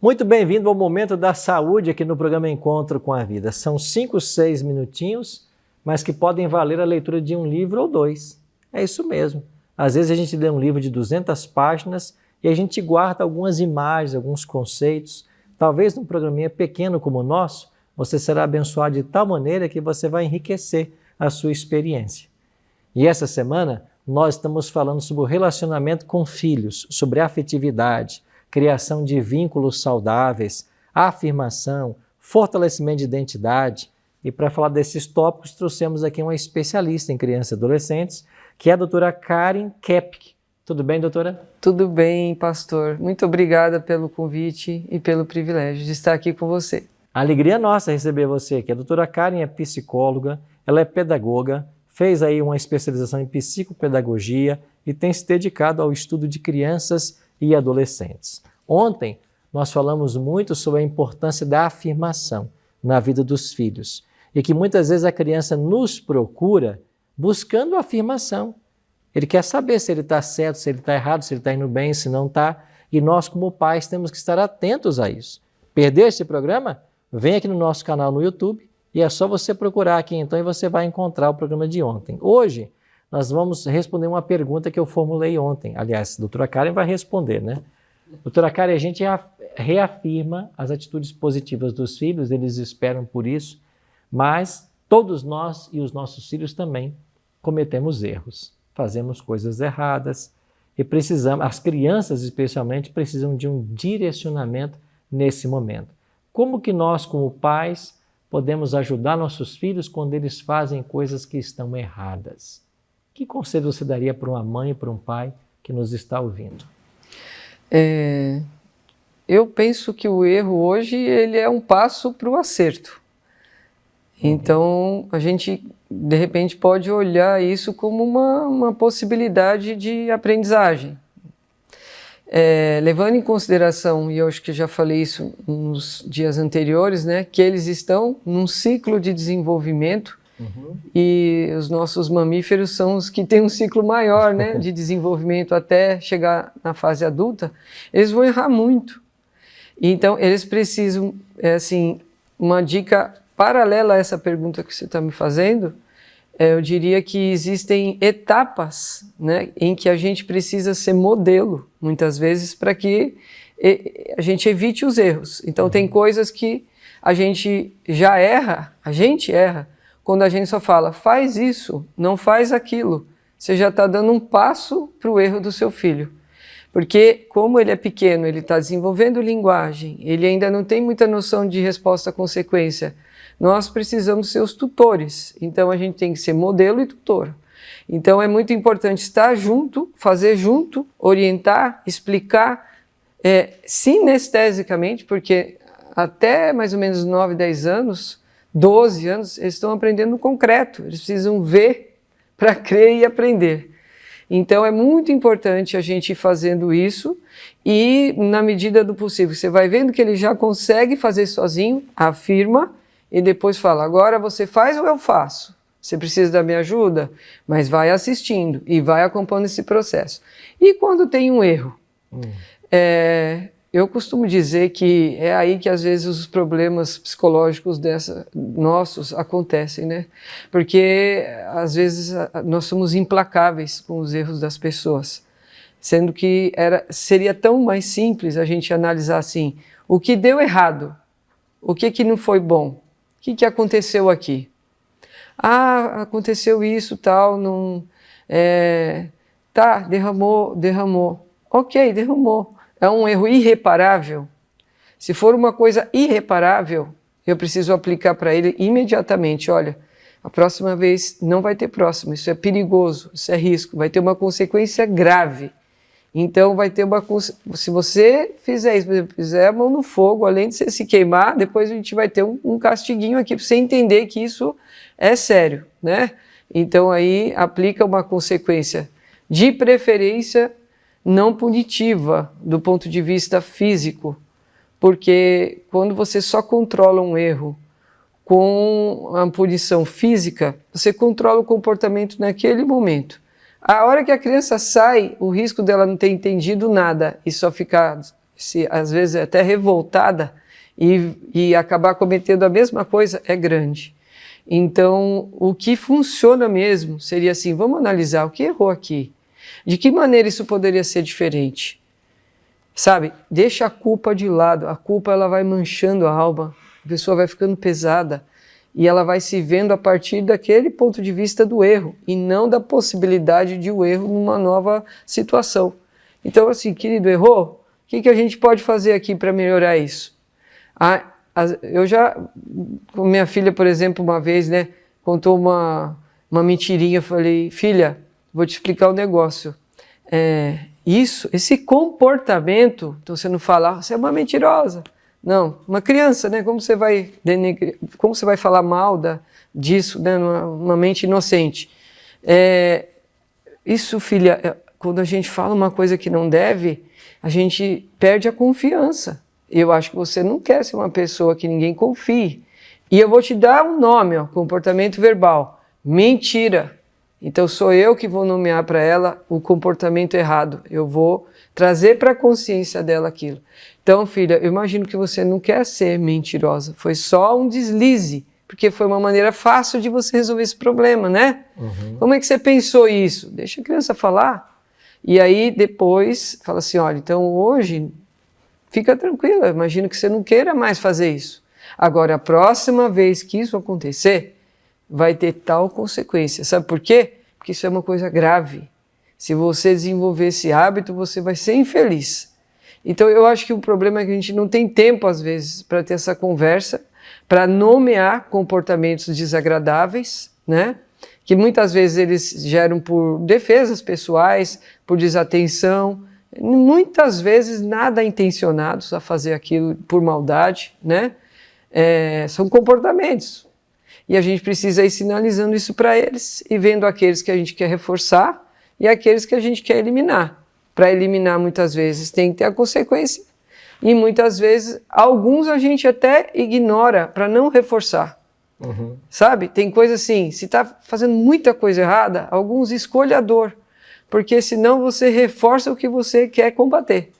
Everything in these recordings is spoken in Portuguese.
Muito bem-vindo ao Momento da Saúde aqui no programa Encontro com a Vida. São 5, 6 minutinhos, mas que podem valer a leitura de um livro ou dois. É isso mesmo. Às vezes a gente lê um livro de 200 páginas e a gente guarda algumas imagens, alguns conceitos. Talvez num programinha pequeno como o nosso, você será abençoado de tal maneira que você vai enriquecer a sua experiência. E essa semana nós estamos falando sobre o relacionamento com filhos, sobre afetividade, criação de vínculos saudáveis, afirmação, fortalecimento de identidade. E para falar desses tópicos, trouxemos aqui uma especialista em crianças e adolescentes, que é a doutora Karen Kepke. Tudo bem, doutora? Tudo bem, pastor. Muito obrigada pelo convite e pelo privilégio de estar aqui com você. A alegria nossa receber você aqui. A doutora Karen é psicóloga, ela é pedagoga, fez aí uma especialização em psicopedagogia e tem se dedicado ao estudo de crianças e adolescentes. Ontem nós falamos muito sobre a importância da afirmação na vida dos filhos e que muitas vezes a criança nos procura buscando afirmação. Ele quer saber se ele está certo, se ele está errado, se ele está indo bem, se não está. E nós, como pais, temos que estar atentos a isso. Perdeu esse programa? Vem aqui no nosso canal no YouTube e é só você procurar aqui então e você vai encontrar o programa de ontem. Hoje nós vamos responder uma pergunta que eu formulei ontem. Aliás, a doutora Karen vai responder, né? Doutora Karen, a gente reafirma as atitudes positivas dos filhos, eles esperam por isso, mas todos nós e os nossos filhos também cometemos erros, fazemos coisas erradas e precisamos, as crianças especialmente, precisam de um direcionamento nesse momento. Como que nós, como pais, podemos ajudar nossos filhos quando eles fazem coisas que estão erradas? Que conselho você daria para uma mãe e para um pai que nos está ouvindo? Eu penso que o erro hoje ele é um passo para o acerto. Então, a gente, de repente, pode olhar isso como uma possibilidade de aprendizagem. Levando em consideração, e eu acho que já falei isso nos dias anteriores, né, que eles estão num ciclo de desenvolvimento. E os nossos mamíferos são os que têm um ciclo maior, né, de desenvolvimento até chegar na fase adulta. Eles vão errar muito. Então, eles precisam, uma dica paralela a essa pergunta que você está me fazendo, eu diria que existem etapas, né, em que a gente precisa ser modelo, muitas vezes, para que a gente evite os erros. Então, tem coisas que a gente já erra, quando a gente só fala, faz isso, não faz aquilo. Você já está dando um passo para o erro do seu filho. Porque como ele é pequeno, ele está desenvolvendo linguagem, ele ainda não tem muita noção de resposta-consequência, nós precisamos ser os tutores. Então a gente tem que ser modelo e tutor. Então é muito importante estar junto, fazer junto, orientar, explicar, sinestesicamente, porque até mais ou menos 9, 10 anos, 12 anos, eles estão aprendendo no concreto, eles precisam ver para crer e aprender. Então é muito importante a gente ir fazendo isso e, na medida do possível, você vai vendo que ele já consegue fazer sozinho, afirma e depois fala, agora você faz ou eu faço? Você precisa da minha ajuda? Mas vai assistindo e vai acompanhando esse processo. E quando tem um erro? Eu costumo dizer que é aí que às vezes os problemas psicológicos nossos acontecem, né? Porque às vezes nós somos implacáveis com os erros das pessoas, sendo que seria tão mais simples a gente analisar assim, o que deu errado, o que não foi bom, o que aconteceu aqui? Ah, aconteceu isso, tal, não, derramou, ok, derramou. É um erro irreparável. Se for uma coisa irreparável, eu preciso aplicar para ele imediatamente. Olha, a próxima vez não vai ter próximo, isso é perigoso, isso é risco, vai ter uma consequência grave. Então vai ter se você fizer isso, por exemplo, fizer a mão no fogo, além de você se queimar, depois a gente vai ter um castiguinho aqui para você entender que isso é sério, né? Então aí aplica uma consequência de preferência não punitiva do ponto de vista físico, porque quando você só controla um erro com a punição física, você controla o comportamento naquele momento. A hora que a criança sai, o risco dela não ter entendido nada e só ficar às vezes até revoltada, e acabar cometendo a mesma coisa é grande. Então, o que funciona mesmo seria assim, vamos analisar o que errou aqui. De que maneira isso poderia ser diferente? Sabe, deixa a culpa de lado. A culpa ela vai manchando a alma, a pessoa vai ficando pesada e ela vai se vendo a partir daquele ponto de vista do erro e não da possibilidade de o erro numa nova situação. Então, assim, querido, errou? O que a gente pode fazer aqui para melhorar isso? Eu já, com minha filha, por exemplo, uma vez, né, contou uma mentirinha, eu falei, filha, vou te explicar um negócio. Esse comportamento, então você não fala, você é uma mentirosa. Não, uma criança, né, como você vai falar mal disso, né, numa mente inocente? Isso, filha, quando a gente fala uma coisa que não deve, a gente perde a confiança. Eu acho que você não quer ser uma pessoa que ninguém confie. E eu vou te dar um nome, ó, comportamento verbal. Mentira. Então sou eu que vou nomear para ela o comportamento errado. Eu vou trazer para a consciência dela aquilo. Então, filha, eu imagino que você não quer ser mentirosa. Foi só um deslize, porque foi uma maneira fácil de você resolver esse problema, né? Uhum. Como é que você pensou isso? Deixa a criança falar. E aí depois fala assim, olha, então hoje fica tranquila, imagino que você não queira mais fazer isso. Agora, a próxima vez que isso acontecer, vai ter tal consequência. Sabe por quê? Porque isso é uma coisa grave. Se você desenvolver esse hábito, você vai ser infeliz. Então, eu acho que o problema é que a gente não tem tempo, às vezes, para ter essa conversa, para nomear comportamentos desagradáveis, né? Que muitas vezes eles geram por defesas pessoais, por desatenção, muitas vezes nada intencionados a fazer aquilo por maldade, né? São comportamentos. E a gente precisa ir sinalizando isso para eles e vendo aqueles que a gente quer reforçar e aqueles que a gente quer eliminar. Para eliminar, muitas vezes, tem que ter a consequência. E muitas vezes, alguns a gente até ignora para não reforçar. Uhum. Sabe? Tem coisa assim, se está fazendo muita coisa errada, alguns escolha a dor. Porque senão você reforça o que você quer combater.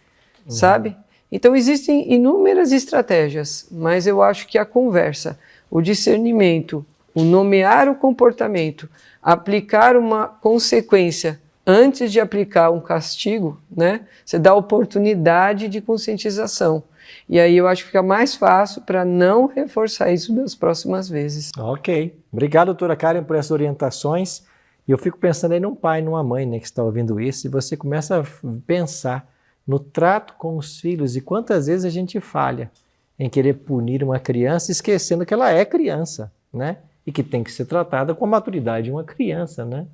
Uhum. Sabe? Então existem inúmeras estratégias, mas eu acho que a conversa, o discernimento, o nomear o comportamento, aplicar uma consequência antes de aplicar um castigo, né? Você dá oportunidade de conscientização. E aí eu acho que fica mais fácil para não reforçar isso das próximas vezes. Ok. Obrigado, doutora Karen, por essas orientações. E eu fico pensando aí num pai, numa mãe, né, que está ouvindo isso, e você começa a pensar no trato com os filhos e quantas vezes a gente falha em querer punir uma criança esquecendo que ela é criança, né? E que tem que ser tratada com a maturidade de uma criança, né?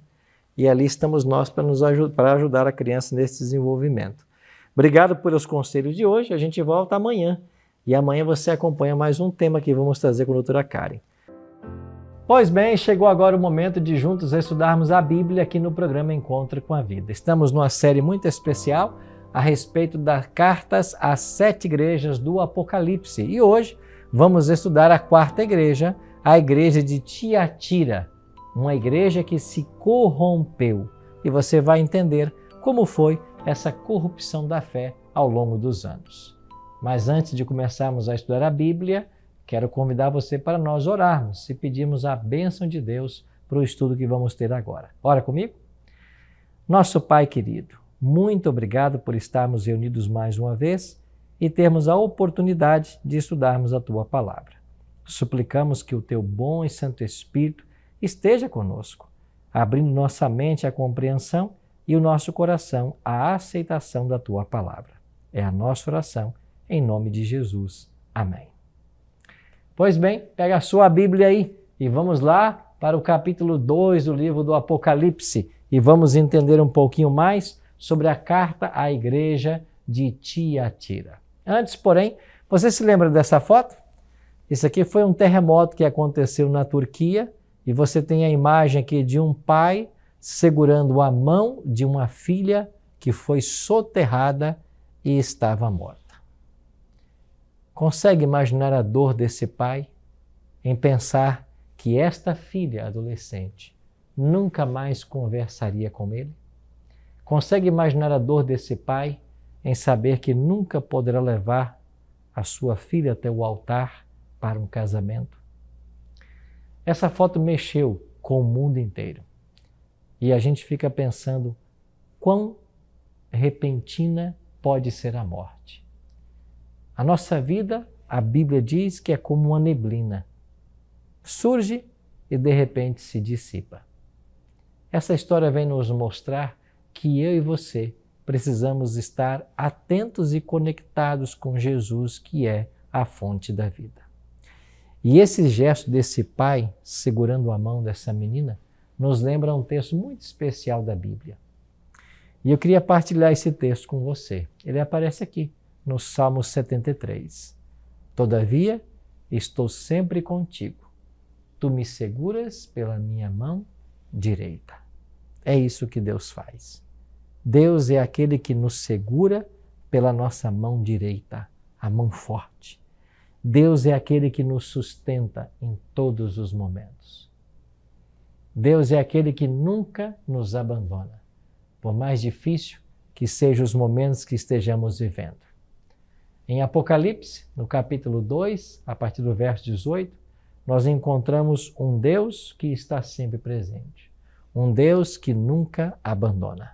E ali estamos nós para ajudar a criança nesse desenvolvimento. Obrigado pelos conselhos de hoje, a gente volta amanhã. E amanhã você acompanha mais um tema que vamos trazer com a doutora Karen. Pois bem, chegou agora o momento de juntos estudarmos a Bíblia aqui no programa Encontro com a Vida. Estamos numa série muito especial a respeito das cartas às 7 igrejas do Apocalipse. E hoje vamos estudar a 4ª igreja, a igreja de Tiatira, uma igreja que se corrompeu. E você vai entender como foi essa corrupção da fé ao longo dos anos. Mas antes de começarmos a estudar a Bíblia, quero convidar você para nós orarmos e pedirmos a bênção de Deus para o estudo que vamos ter agora. Ora comigo? Nosso Pai querido, muito obrigado por estarmos reunidos mais uma vez e termos a oportunidade de estudarmos a Tua Palavra. Suplicamos que o Teu bom e Santo Espírito esteja conosco, abrindo nossa mente à compreensão e o nosso coração à aceitação da Tua Palavra. É a nossa oração, em nome de Jesus. Amém. Pois bem, pega a sua Bíblia aí e vamos lá para o capítulo 2 do livro do Apocalipse e vamos entender um pouquinho mais sobre a carta à igreja de Tiatira. Antes, porém, você se lembra dessa foto? Isso aqui foi um terremoto que aconteceu na Turquia e você tem a imagem aqui de um pai segurando a mão de uma filha que foi soterrada e estava morta. Consegue imaginar a dor desse pai em pensar que esta filha adolescente nunca mais conversaria com ele? Consegue imaginar a dor desse pai em saber que nunca poderá levar a sua filha até o altar para um casamento? Essa foto mexeu com o mundo inteiro. E a gente fica pensando quão repentina pode ser a morte. A nossa vida, a Bíblia diz que é como uma neblina. Surge e de repente se dissipa. Essa história vem nos mostrar que eu e você precisamos estar atentos e conectados com Jesus, que é a fonte da vida. E esse gesto desse pai segurando a mão dessa menina nos lembra um texto muito especial da Bíblia. E eu queria partilhar esse texto com você. Ele aparece aqui, no Salmo 73. Todavia, estou sempre contigo. Tu me seguras pela minha mão direita. É isso que Deus faz. Deus é aquele que nos segura pela nossa mão direita, a mão forte. Deus é aquele que nos sustenta em todos os momentos. Deus é aquele que nunca nos abandona, por mais difícil que sejam os momentos que estejamos vivendo. Em Apocalipse, no capítulo 2, a partir do verso 18, nós encontramos um Deus que está sempre presente, um Deus que nunca abandona.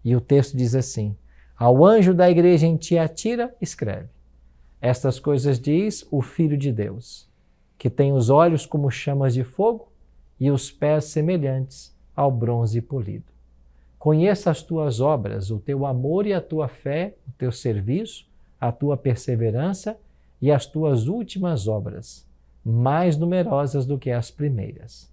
E o texto diz assim: ao anjo da igreja em Tiatira, escreve: estas coisas diz o Filho de Deus, que tem os olhos como chamas de fogo e os pés semelhantes ao bronze polido. Conheça as tuas obras, o teu amor e a tua fé, o teu serviço, a tua perseverança e as tuas últimas obras, mais numerosas do que as primeiras.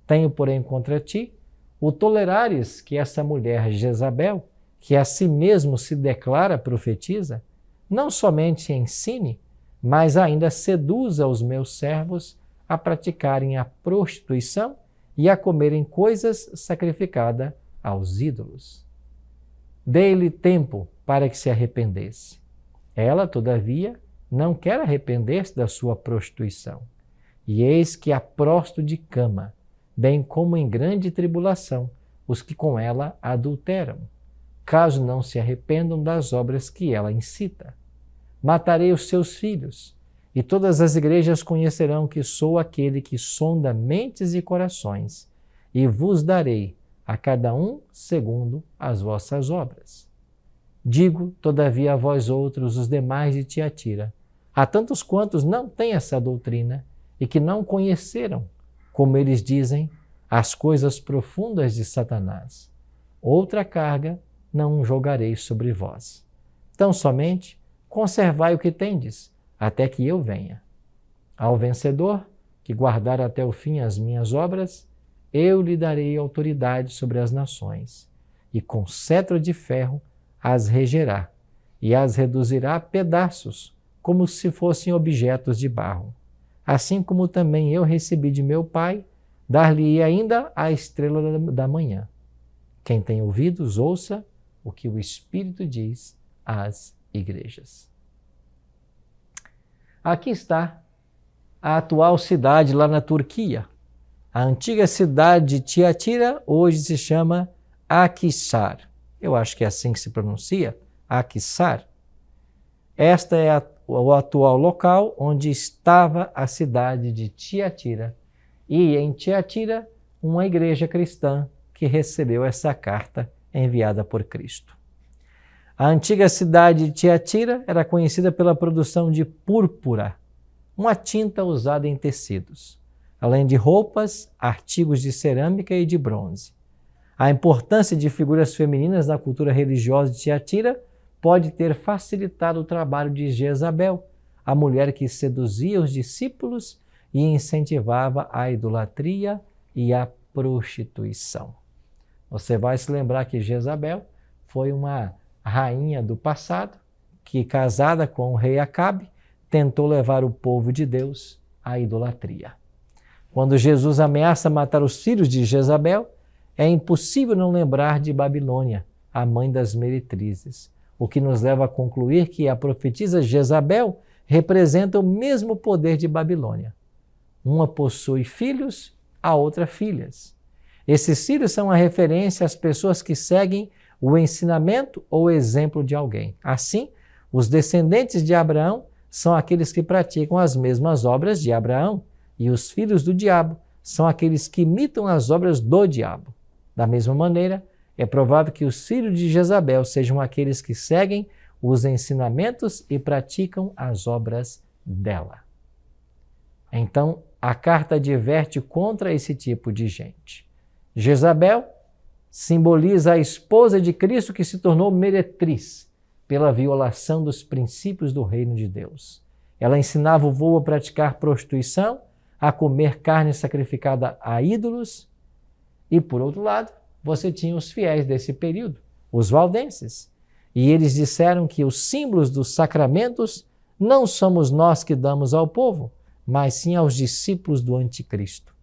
Tenho, porém, contra ti o tolerares que essa mulher Jezabel, que a si mesmo se declara profetisa, não somente ensine, mas ainda seduza os meus servos a praticarem a prostituição e a comerem coisas sacrificadas aos ídolos. Dei-lhe tempo para que se arrependesse. Ela, todavia, não quer arrepender-se da sua prostituição. E eis que a prosto de cama, bem como em grande tribulação, os que com ela adulteram, caso não se arrependam das obras que ela incita. Matarei os seus filhos, e todas as igrejas conhecerão que sou aquele que sonda mentes e corações, e vos darei a cada um segundo as vossas obras. Digo, todavia, a vós outros, os demais de Tiatira, a tantos quantos não têm essa doutrina e que não conheceram, como eles dizem, as coisas profundas de Satanás. Outra carga não jogarei sobre vós. Tão somente conservai o que tendes, até que eu venha. Ao vencedor, que guardar até o fim as minhas obras, eu lhe darei autoridade sobre as nações, e com cetro de ferro as regerá, e as reduzirá a pedaços, como se fossem objetos de barro. Assim como também eu recebi de meu Pai, dar-lhe ainda a estrela da manhã. Quem tem ouvidos, ouça o que o Espírito diz às igrejas. Aqui está a atual cidade lá na Turquia. A antiga cidade de Tiatira hoje se chama Akhisar. Eu acho que é assim que se pronuncia, Akhisar. Esta é o atual local onde estava a cidade de Tiatira. E em Tiatira, uma igreja cristã que recebeu essa carta enviada por Cristo. A antiga cidade de Tiatira era conhecida pela produção de púrpura, uma tinta usada em tecidos, além de roupas, artigos de cerâmica e de bronze. A importância de figuras femininas na cultura religiosa de Tiatira pode ter facilitado o trabalho de Jezabel, a mulher que seduzia os discípulos e incentivava a idolatria e a prostituição. Você vai se lembrar que Jezabel foi uma rainha do passado que, casada com o rei Acabe, tentou levar o povo de Deus à idolatria. Quando Jesus ameaça matar os filhos de Jezabel, é impossível não lembrar de Babilônia, a mãe das meretrizes, o que nos leva a concluir que a profetisa Jezabel representa o mesmo poder de Babilônia. Uma possui filhos, a outra filhas. Esses filhos são a referência às pessoas que seguem o ensinamento ou o exemplo de alguém. Assim, os descendentes de Abraão são aqueles que praticam as mesmas obras de Abraão, e os filhos do diabo são aqueles que imitam as obras do diabo. Da mesma maneira, é provável que os filhos de Jezabel sejam aqueles que seguem os ensinamentos e praticam as obras dela. Então, a carta adverte contra esse tipo de gente. Jezabel simboliza a esposa de Cristo que se tornou meretriz pela violação dos princípios do reino de Deus. Ela ensinava o povo a praticar prostituição, a comer carne sacrificada a ídolos, e, por outro lado, você tinha os fiéis desse período, os valdenses, e eles disseram que os símbolos dos sacramentos não somos nós que damos ao povo, mas sim aos discípulos do anticristo.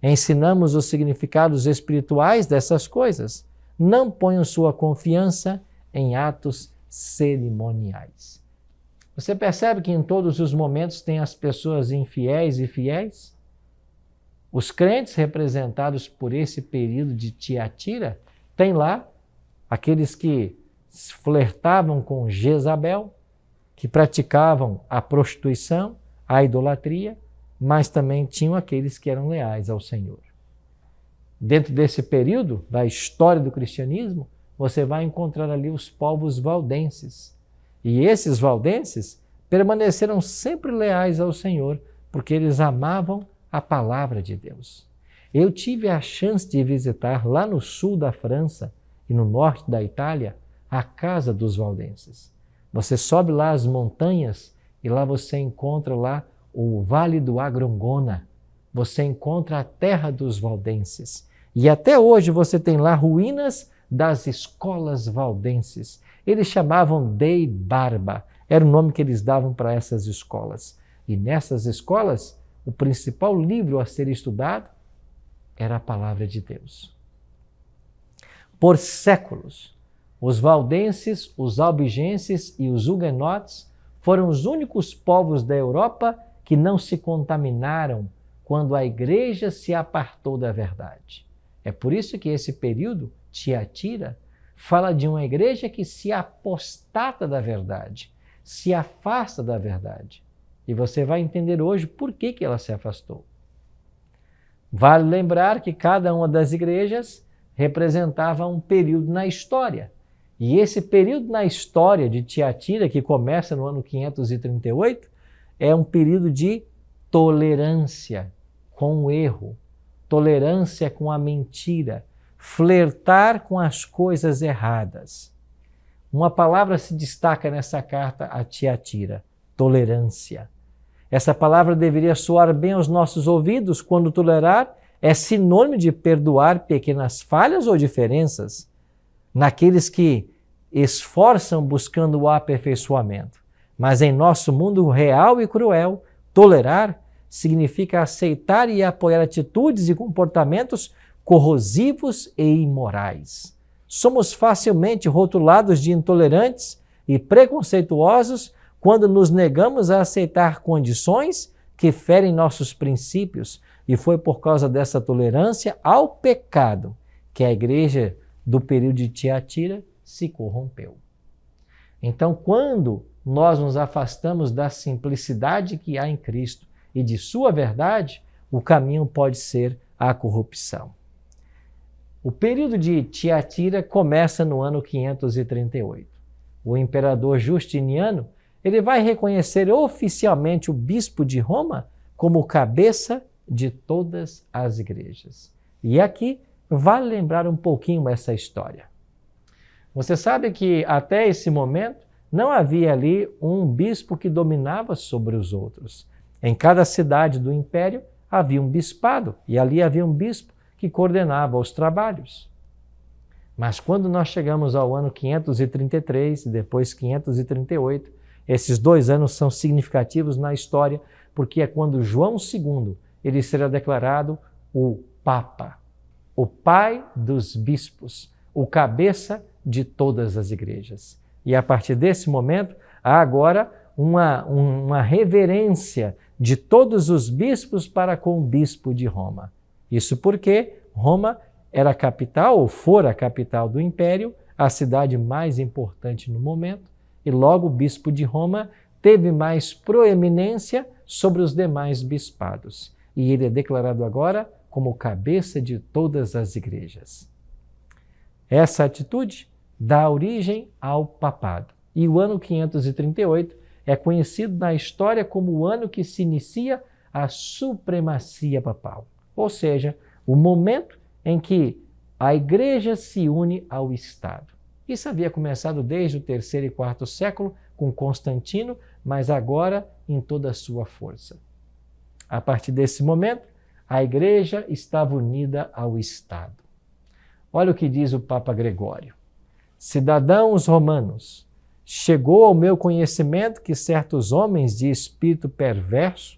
Ensinamos os significados espirituais dessas coisas. Não ponham sua confiança em atos cerimoniais. Você percebe que em todos os momentos tem as pessoas infiéis e fiéis? Os crentes representados por esse período de Tiatira, tem lá aqueles que flertavam com Jezabel, que praticavam a prostituição, a idolatria, mas também tinham aqueles que eram leais ao Senhor. Dentro desse período da história do cristianismo, você vai encontrar ali os povos valdenses. E esses valdenses permaneceram sempre leais ao Senhor, porque eles amavam a palavra de Deus. Eu tive a chance de visitar lá no sul da França e no norte da Itália a casa dos valdenses. Você sobe lá as montanhas e lá você encontra lá o Vale do Agrongona. Você encontra a terra dos valdenses. E até hoje você tem lá ruínas das escolas valdenses. Eles chamavam Dei Barba, era o nome que eles davam para essas escolas. E nessas escolas, o principal livro a ser estudado era a palavra de Deus. Por séculos, os valdenses, os albigenses e os huguenotes foram os únicos povos da Europa que não se contaminaram quando a igreja se apartou da verdade. É por isso que esse período, Tiatira, fala de uma igreja que se apostata da verdade, se afasta da verdade. E você vai entender hoje por que ela se afastou. Vale lembrar que cada uma das igrejas representava um período na história. E esse período na história de Tiatira, que começa no ano 538, é um período de tolerância com o erro, tolerância com a mentira, flertar com as coisas erradas. Uma palavra se destaca nessa carta a Tiatira: tolerância. Essa palavra deveria soar bem aos nossos ouvidos quando tolerar é sinônimo de perdoar pequenas falhas ou diferenças naqueles que esforçam buscando o aperfeiçoamento. Mas em nosso mundo real e cruel, tolerar significa aceitar e apoiar atitudes e comportamentos corrosivos e imorais. Somos facilmente rotulados de intolerantes e preconceituosos quando nos negamos a aceitar condições que ferem nossos princípios, e foi por causa dessa tolerância ao pecado que a igreja do período de Tiatira se corrompeu. Então, quando nós nos afastamos da simplicidade que há em Cristo e de sua verdade, o caminho pode ser a corrupção. O período de Tiatira começa no ano 538. O imperador Justiniano, ele vai reconhecer oficialmente o bispo de Roma como cabeça de todas as igrejas. E aqui vale lembrar um pouquinho essa história. Você sabe que até esse momento não havia ali um bispo que dominava sobre os outros. Em cada cidade do império havia um bispado e ali havia um bispo que coordenava os trabalhos. Mas quando nós chegamos ao ano 533 e depois 538, esses 2 anos são significativos na história, porque é quando João II ele será declarado o Papa, o pai dos bispos, o cabeça de todas as igrejas. E a partir desse momento, há agora uma reverência de todos os bispos para com o bispo de Roma. Isso porque Roma era a capital, ou fora a capital do império, a cidade mais importante no momento, e logo o bispo de Roma teve mais proeminência sobre os demais bispados. E ele é declarado agora como cabeça de todas as igrejas. Essa atitude dá origem ao papado. E o ano 538 é conhecido na história como o ano que se inicia a supremacia papal. Ou seja, o momento em que a igreja se une ao Estado. Isso havia começado desde o terceiro e quarto século com Constantino, mas agora em toda a sua força. A partir desse momento, a igreja estava unida ao Estado. Olha o que diz o Papa Gregório. Cidadãos romanos, chegou ao meu conhecimento que certos homens de espírito perverso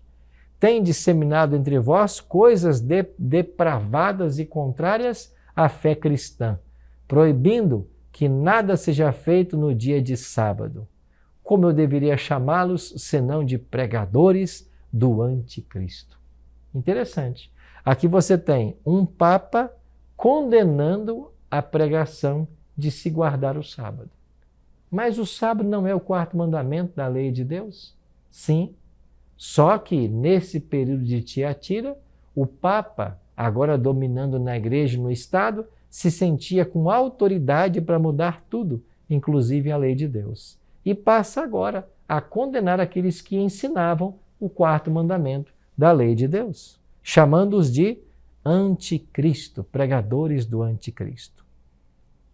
têm disseminado entre vós coisas depravadas e contrárias à fé cristã, proibindo que nada seja feito no dia de sábado. Como eu deveria chamá-los, senão de pregadores do anticristo? Interessante. Aqui você tem um Papa condenando a pregação de se guardar o sábado. Mas o sábado não é o quarto mandamento da lei de Deus? Sim. Só que nesse período de Tiatira, o Papa, agora dominando na igreja e no Estado, se sentia com autoridade para mudar tudo, inclusive a lei de Deus. E passa agora a condenar aqueles que ensinavam o quarto mandamento da lei de Deus, chamando-os de anticristo, pregadores do anticristo.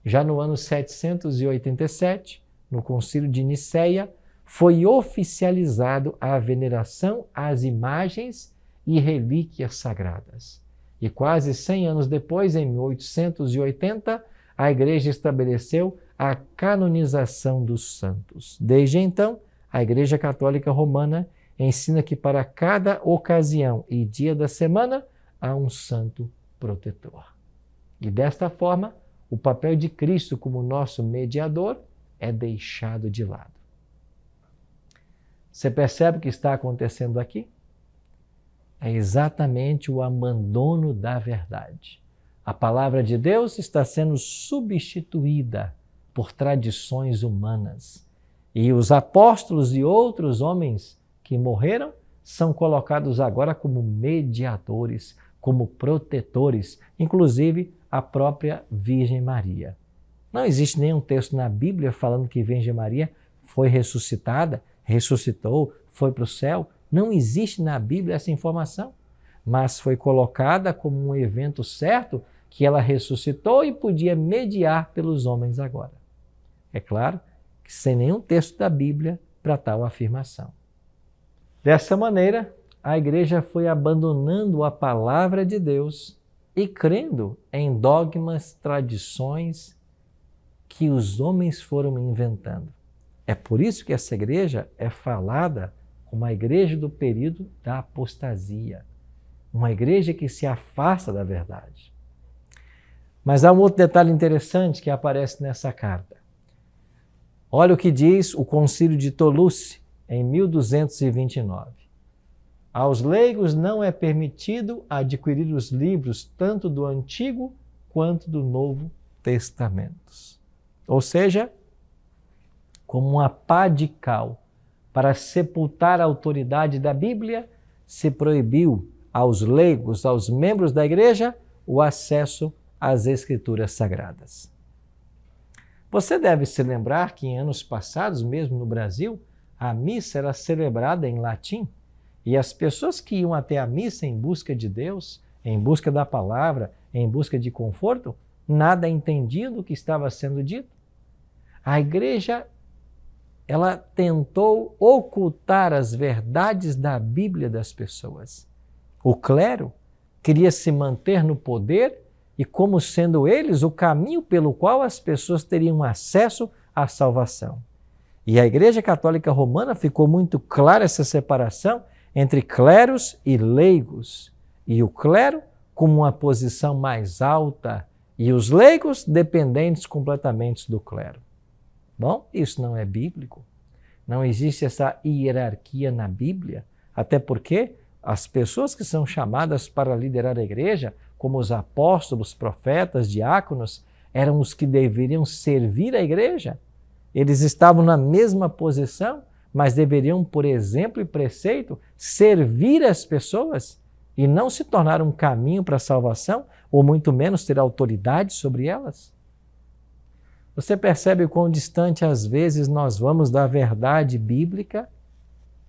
Já no ano 787, no Concílio de Nicéia, foi oficializado a veneração às imagens e relíquias sagradas. E quase 100 anos depois, em 1880, a Igreja estabeleceu a canonização dos santos. Desde então, a Igreja Católica Romana ensina que para cada ocasião e dia da semana há um santo protetor. E desta forma, o papel de Cristo como nosso mediador é deixado de lado. Você percebe o que está acontecendo aqui? É exatamente o abandono da verdade. A palavra de Deus está sendo substituída por tradições humanas. E os apóstolos e outros homens que morreram são colocados agora como mediadores, como protetores, inclusive a própria Virgem Maria. Não existe nenhum texto na Bíblia falando que Virgem Maria foi ressuscitada, ressuscitou, foi para o céu. Não existe na Bíblia essa informação, mas foi colocada como um evento certo que ela ressuscitou e podia mediar pelos homens agora. É claro que sem nenhum texto da Bíblia para tal afirmação. Dessa maneira, a igreja foi abandonando a palavra de Deus e crendo em dogmas, tradições que os homens foram inventando. É por isso que essa igreja é falada como a igreja do período da apostasia, uma igreja que se afasta da verdade. Mas há um outro detalhe interessante que aparece nessa carta. Olha o que diz o Concílio de Toulouse, em 1229. Aos leigos não é permitido adquirir os livros tanto do Antigo quanto do Novo Testamentos. Ou seja, como uma pá de cal, para sepultar a autoridade da Bíblia, se proibiu aos leigos, aos membros da igreja, o acesso às Escrituras Sagradas. Você deve se lembrar que em anos passados, mesmo no Brasil, a missa era celebrada em latim e as pessoas que iam até a missa em busca de Deus, em busca da palavra, em busca de conforto, nada entendiam do que estava sendo dito. A igreja ela tentou ocultar as verdades da Bíblia das pessoas. O clero queria se manter no poder e como sendo eles o caminho pelo qual as pessoas teriam acesso à salvação. E a Igreja Católica Romana ficou muito clara essa separação entre cleros e leigos. E o clero como uma posição mais alta e os leigos dependentes completamente do clero. Bom, isso não é bíblico. Não existe essa hierarquia na Bíblia, até porque as pessoas que são chamadas para liderar a igreja, como os apóstolos, profetas, diáconos, eram os que deveriam servir a igreja. Eles estavam na mesma posição, mas deveriam, por exemplo e preceito, servir as pessoas e não se tornar um caminho para a salvação, ou muito menos ter autoridade sobre elas. Você percebe quão distante às vezes nós vamos da verdade bíblica?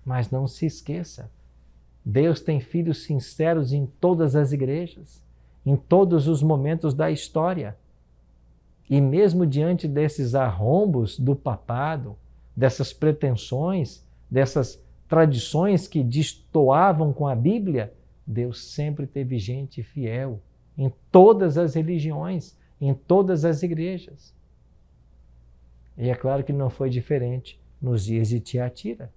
Mas não se esqueça, Deus tem filhos sinceros em todas as igrejas, em todos os momentos da história. E mesmo diante desses arrombos do papado, dessas pretensões, dessas tradições que destoavam com a Bíblia, Deus sempre teve gente fiel em todas as religiões, em todas as igrejas. E é claro que não foi diferente nos dias de Tiatira.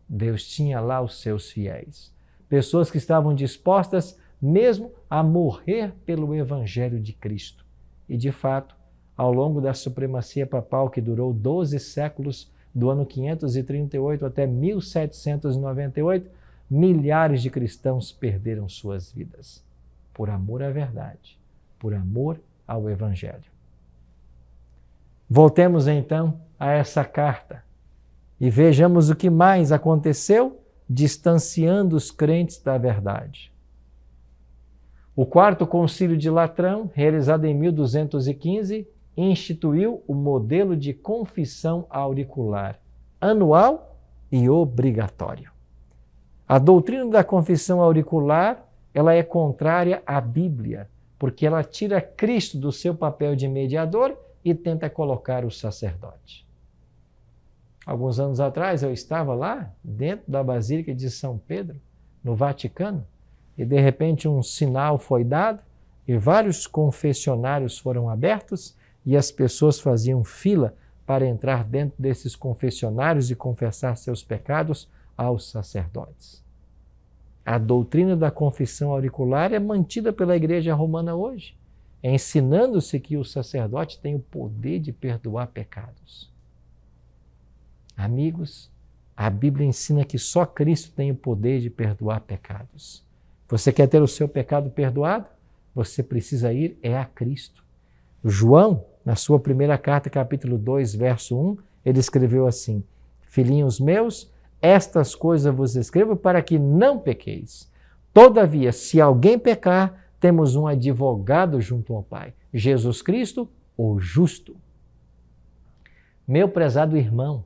Deus tinha lá os seus fiéis, pessoas que estavam dispostas mesmo a morrer pelo Evangelho de Cristo. E de fato, ao longo da supremacia papal que durou 12 séculos, do ano 538 até 1798, milhares de cristãos perderam suas vidas, por amor à verdade, por amor ao Evangelho. Voltemos então a essa carta e vejamos o que mais aconteceu distanciando os crentes da verdade. O quarto concílio de Latrão, realizado em 1215, instituiu o modelo de confissão auricular, anual e obrigatório. A doutrina da confissão auricular, ela é contrária à Bíblia, porque ela tira Cristo do seu papel de mediador e tenta colocar o sacerdote. Alguns anos atrás eu estava lá, dentro da Basílica de São Pedro, no Vaticano, e de repente um sinal foi dado e vários confessionários foram abertos e as pessoas faziam fila para entrar dentro desses confessionários e confessar seus pecados aos sacerdotes. A doutrina da confissão auricular é mantida pela Igreja Romana hoje, ensinando-se que o sacerdote tem o poder de perdoar pecados. Amigos, a Bíblia ensina que só Cristo tem o poder de perdoar pecados. Você quer ter o seu pecado perdoado? Você precisa ir a Cristo. João, na sua primeira carta, capítulo 2, verso 1, ele escreveu assim: Filhinhos meus, estas coisas vos escrevo para que não pequeis. Todavia, se alguém pecar, temos um advogado junto ao Pai, Jesus Cristo, o justo. Meu prezado irmão,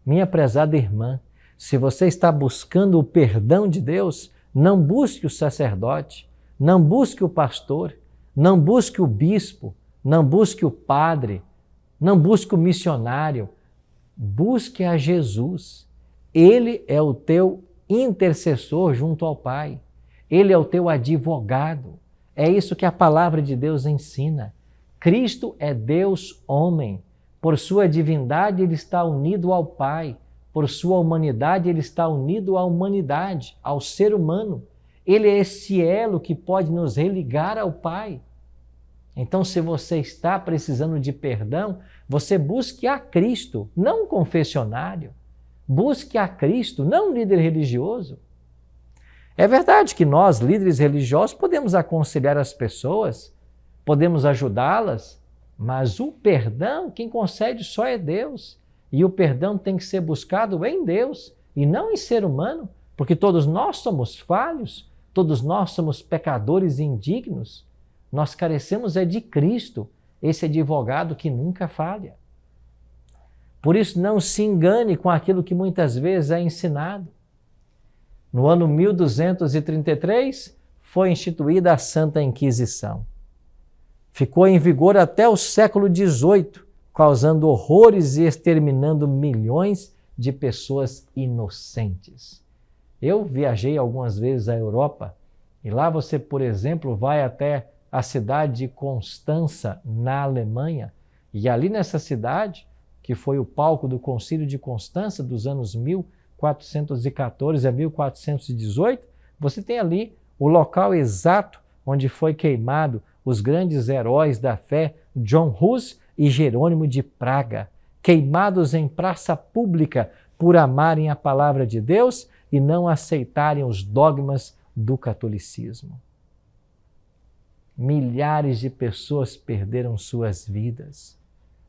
minha prezada irmã, se você está buscando o perdão de Deus, não busque o sacerdote, não busque o pastor, não busque o bispo, não busque o padre, não busque o missionário, busque a Jesus. Ele é o teu intercessor junto ao Pai. Ele é o teu advogado. É isso que a palavra de Deus ensina. Cristo é Deus homem. Por sua divindade, ele está unido ao Pai. Por sua humanidade, ele está unido à humanidade, ao ser humano. Ele é esse elo que pode nos religar ao Pai. Então, se você está precisando de perdão, você busque a Cristo, não um confessionário. Busque a Cristo, não um líder religioso. É verdade que nós, líderes religiosos, podemos aconselhar as pessoas, podemos ajudá-las, mas o perdão, quem concede só é Deus. E o perdão tem que ser buscado em Deus e não em ser humano, porque todos nós somos falhos, todos nós somos pecadores indignos. Nós carecemos de Cristo, esse advogado que nunca falha. Por isso, não se engane com aquilo que muitas vezes é ensinado. No ano 1233, foi instituída a Santa Inquisição. Ficou em vigor até o século XVIII, causando horrores e exterminando milhões de pessoas inocentes. Eu viajei algumas vezes à Europa e lá você, por exemplo, vai até a cidade de Constança, na Alemanha, e ali nessa cidade, que foi o palco do Concílio de Constança dos anos 1414 a 1418, você tem ali o local exato onde foi queimado os grandes heróis da fé, John Hus e Jerônimo de Praga, queimados em praça pública por amarem a palavra de Deus e não aceitarem os dogmas do catolicismo. milhares de pessoas perderam suas vidas.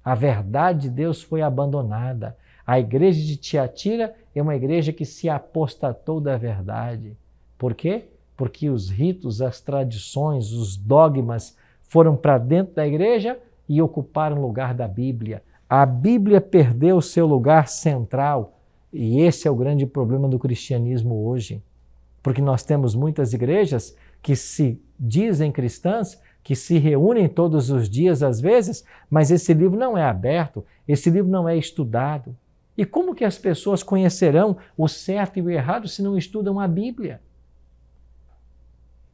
A verdade de Deus foi abandonada. A igreja de Tiatira é uma igreja que se apostatou da verdade. Por quê? Porque os ritos, as tradições, os dogmas foram para dentro da igreja e ocuparam o lugar da Bíblia. A Bíblia perdeu o seu lugar central e esse é o grande problema do cristianismo hoje. Porque nós temos muitas igrejas que se dizem cristãs, que se reúnem todos os dias às vezes, mas esse livro não é aberto, esse livro não é estudado. E como que as pessoas conhecerão o certo e o errado se não estudam a Bíblia?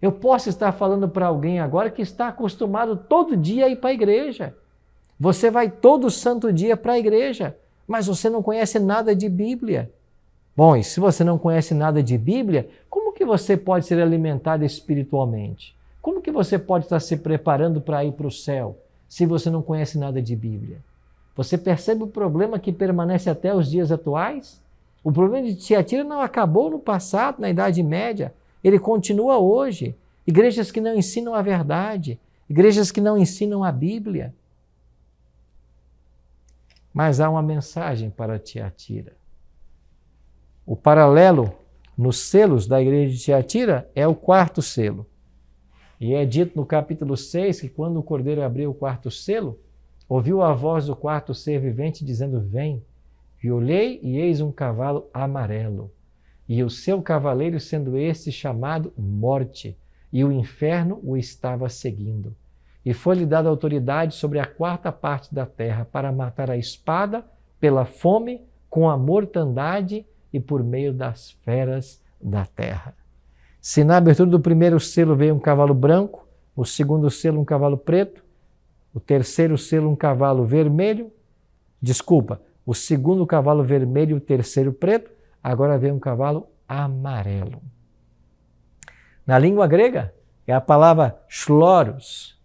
Eu posso estar falando para alguém agora que está acostumado todo dia a ir para a igreja. Você vai todo santo dia para a igreja, mas você não conhece nada de Bíblia. Bom, e se você não conhece nada de Bíblia, como que você pode ser alimentado espiritualmente? Como que você pode estar se preparando para ir para o céu se você não conhece nada de Bíblia? Você percebe o problema que permanece até os dias atuais? O problema de Tiatira não acabou no passado, na Idade Média. Ele continua hoje. Igrejas que não ensinam a verdade, igrejas que não ensinam a Bíblia. Mas há uma mensagem para Tiatira. O paralelo nos selos da igreja de Tiatira é o quarto selo. E é dito no capítulo 6 que quando o cordeiro abriu o quarto selo, ouviu a voz do quarto ser vivente dizendo: vem. E olhei e eis um cavalo amarelo. E o seu cavaleiro sendo este chamado Morte, e o inferno o estava seguindo. E foi-lhe dada autoridade sobre a quarta parte da terra para matar a espada, pela fome, com a mortandade e por meio das feras da terra. Se na abertura do primeiro selo veio um cavalo branco, o segundo selo um cavalo preto, o terceiro selo um cavalo vermelho, o segundo cavalo vermelho e o terceiro preto, agora vem um cavalo amarelo. Na língua grega é a palavra chloros.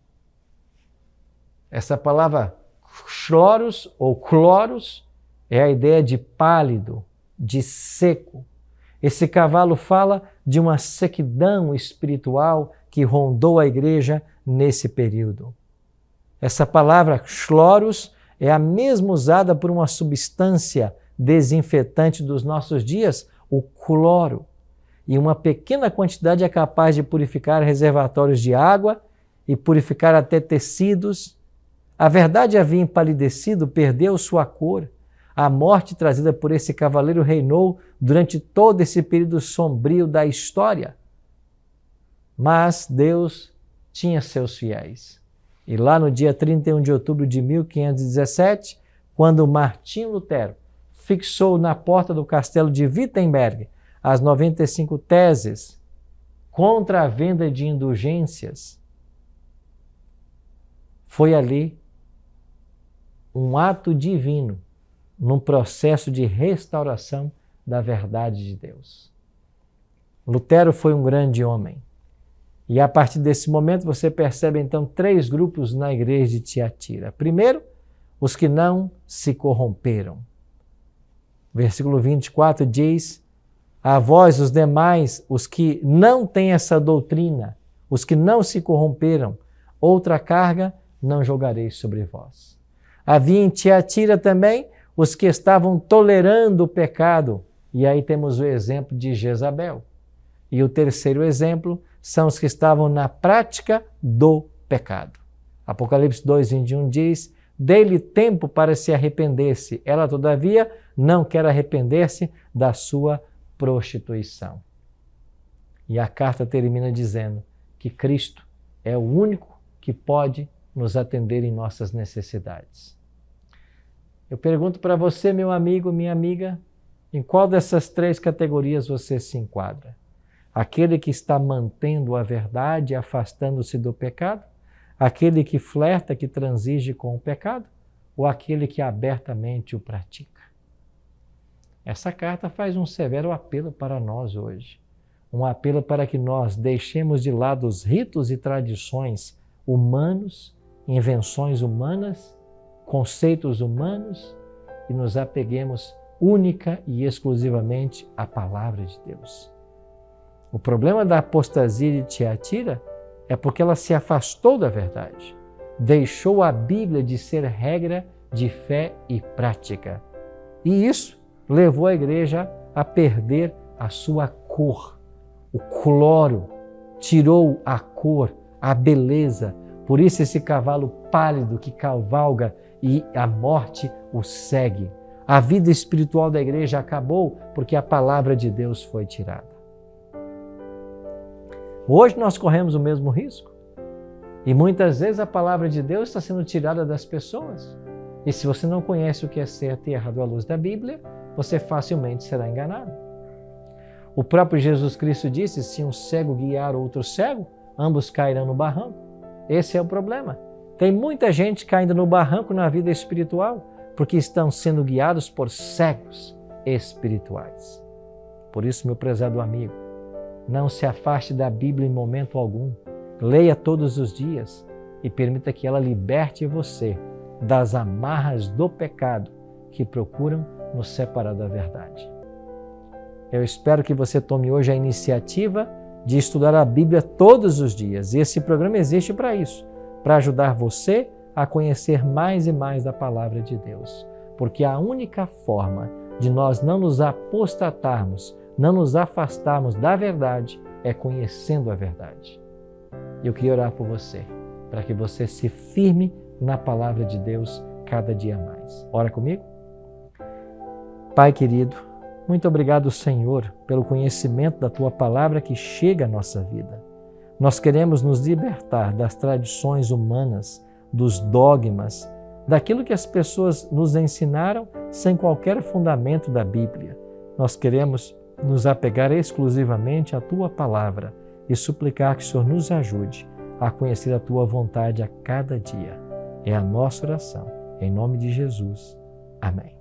Essa palavra chloros ou chloros é a ideia de pálido, de seco. Esse cavalo fala de uma sequidão espiritual que rondou a igreja nesse período. Essa palavra chloros é a mesma usada por uma substância desinfetante dos nossos dias, o cloro. E uma pequena quantidade é capaz de purificar reservatórios de água e purificar até tecidos. A verdade havia empalidecido, perdeu sua cor. A morte trazida por esse cavaleiro reinou durante todo esse período sombrio da história. Mas Deus tinha seus fiéis. E lá no dia 31 de outubro de 1517, quando Martinho Lutero fixou na porta do castelo de Wittenberg as 95 teses contra a venda de indulgências, foi ali um ato divino num processo de restauração da verdade de Deus. Lutero foi um grande homem. E a partir desse momento você percebe então 3 grupos na igreja de Tiatira. Primeiro, os que não se corromperam. Versículo 24 diz: a vós os demais, os que não têm essa doutrina, os que não se corromperam, outra carga não jogarei sobre vós. Havia em Tiatira também os que estavam tolerando o pecado. E aí temos o exemplo de Jezabel. E o terceiro exemplo são os que estavam na prática do pecado. Apocalipse 2:21 diz: dei-lhe tempo para se arrepender-se. Ela, todavia, não quer arrepender-se da sua prostituição. E a carta termina dizendo que Cristo é o único que pode nos atender em nossas necessidades. Eu pergunto para você, meu amigo, minha amiga, em qual dessas 3 categorias você se enquadra? Aquele que está mantendo a verdade e afastando-se do pecado? Aquele que flerta, que transige com o pecado? Ou aquele que abertamente o pratica? Essa carta faz um severo apelo para nós hoje. Um apelo para que nós deixemos de lado os ritos e tradições humanos, invenções humanas, conceitos humanos e nos apeguemos única e exclusivamente à palavra de Deus. O problema da apostasia de Tiatira é porque ela se afastou da verdade. Deixou a Bíblia de ser regra de fé e prática. E isso levou a igreja a perder a sua cor, o cloro, tirou a cor, a beleza. Por isso esse cavalo pálido que cavalga e a morte o segue. A vida espiritual da igreja acabou porque a palavra de Deus foi tirada. Hoje nós corremos o mesmo risco. E muitas vezes a palavra de Deus está sendo tirada das pessoas. E se você não conhece o que é certo e errado à luz da Bíblia, você facilmente será enganado. O próprio Jesus Cristo disse, se um cego guiar outro cego, ambos cairão no barranco. Esse é o problema. Tem muita gente caindo no barranco na vida espiritual, porque estão sendo guiados por cegos espirituais. Por isso, meu prezado amigo, não se afaste da Bíblia em momento algum. Leia todos os dias e permita que ela liberte você das amarras do pecado que procuram nos separar da verdade. Eu espero que você tome hoje a iniciativa de estudar a Bíblia todos os dias. E esse programa existe para isso, para ajudar você a conhecer mais e mais da palavra de Deus. Porque a única forma de nós não nos apostatarmos, não nos afastarmos da verdade, é conhecendo a verdade. Eu queria orar por você, para que você se firme na palavra de Deus cada dia mais. Ora comigo? Pai querido, muito obrigado, Senhor, pelo conhecimento da Tua palavra que chega à nossa vida. Nós queremos nos libertar das tradições humanas, dos dogmas, daquilo que as pessoas nos ensinaram sem qualquer fundamento da Bíblia. Nós queremos nos apegar exclusivamente à Tua palavra e suplicar que o Senhor nos ajude a conhecer a Tua vontade a cada dia. É a nossa oração. Em nome de Jesus. Amém.